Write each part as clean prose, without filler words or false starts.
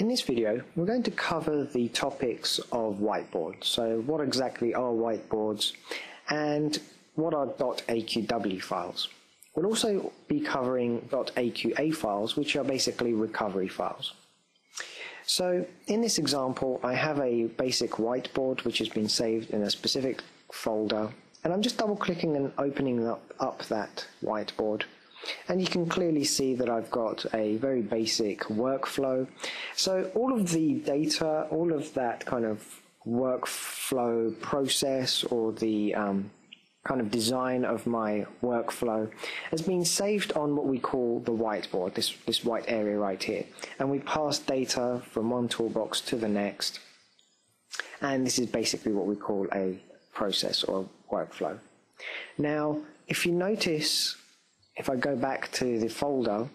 In this video, we're going to cover the topics of whiteboards. So what exactly are whiteboards and what are .aqw files? We'll also be covering .aqa files, which are basically recovery files. So in this example, I have a basic whiteboard which has been saved in a specific folder, and I'm just double clicking and opening up that whiteboard. And you can clearly see that I've got a very basic workflow. So all of the data, all of that kind of workflow process, or the kind of design of my workflow has been saved on what we call the whiteboard, this white area right here. And we pass data from one toolbox to the next. And this is basically what we call a process or workflow. Now, if you notice, if I go back to the folder,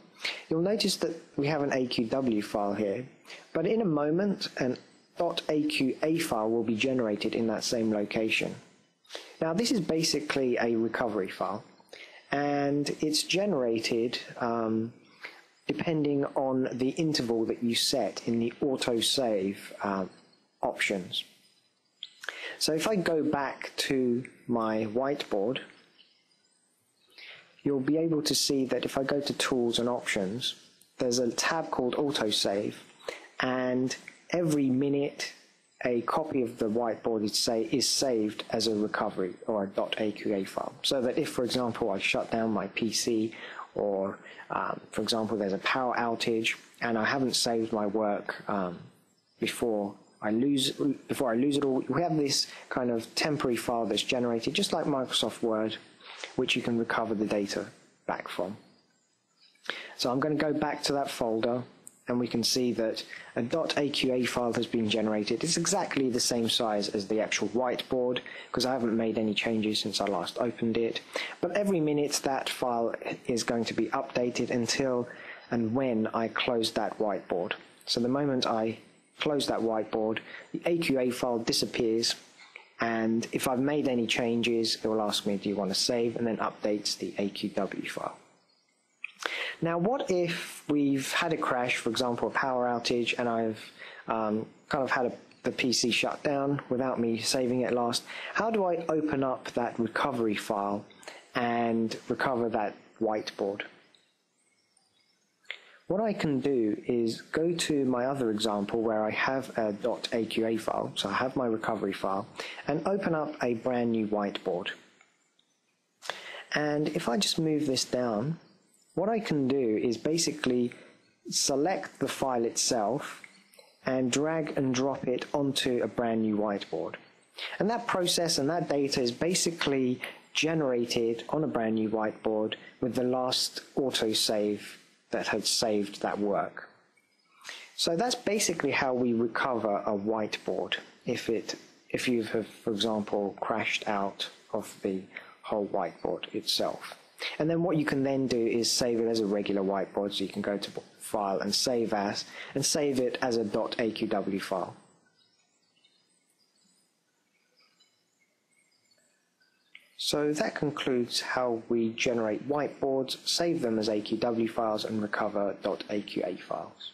you'll notice that we have an AQW file here, but in a moment an .aqa file will be generated in that same location. Now this is basically a recovery file, and it's generated depending on the interval that you set in the autosave options. So if I go back to my whiteboard, you'll be able to see that if I go to Tools and Options, there's a tab called Autosave, and every minute a copy of the whiteboard is saved as a recovery or a .aqa file. So that if, for example, I shut down my PC, or for example, there's a power outage and I haven't saved my work before I lose it all, we have this kind of temporary file that's generated, just like Microsoft Word, which you can recover the data back from. So I'm going to go back to that folder, and we can see that a .aqa file has been generated. It's exactly the same size as the actual whiteboard, because I haven't made any changes since I last opened it. But every minute that file is going to be updated until and when I close that whiteboard. So the moment I close that whiteboard, the AQA file disappears, and if I've made any changes, it will ask me, do you want to save, and then updates the AQW file. Now, what if we've had a crash, for example, a power outage, and I've kind of had the PC shut down without me saving it last? How do I open up that recovery file and recover that whiteboard? What I can do is go to my other example where I have a .aqa file, so I have my recovery file, and open up a brand new whiteboard. And if I just move this down, what I can do is basically select the file itself and drag and drop it onto a brand new whiteboard. And that process and that data is basically generated on a brand new whiteboard with the last autosave that had saved that work. So that's basically how we recover a whiteboard if you have, for example, crashed out of the whole whiteboard itself. And then what you can then do is save it as a regular whiteboard, so you can go to File and Save As, and save it as a .aqw file. So that concludes how we generate whiteboards, save them as AQW files, and recover .aqa files.